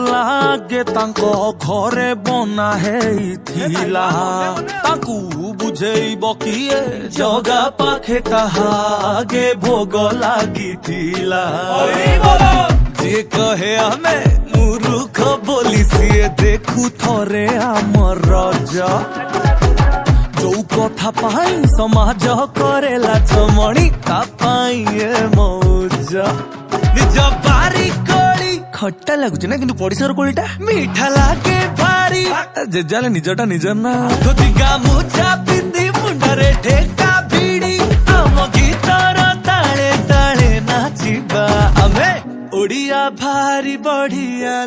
लागे तांको घरे बना हेइथिला तांकू बुझेइब किए जगा पाखे ताहागे भोग लागिथिला जे कहे आमे मूर्ख बोली सिए देखू थरे आमर रजा जो कथा पाई समाज करेला चमणी ता पाई ए मौजा निज बारी कोली खट्टा लागुच ना किंतु पड़िसार कोलीटा मीठा लागे भारी जेजाले निजटा निजर ना धोती गामुछा पिंदी मुंडरे ठेका भिड़ी आम गीतर ताले ताले नाचिबा आमे ओडिया भारी बढ़िया।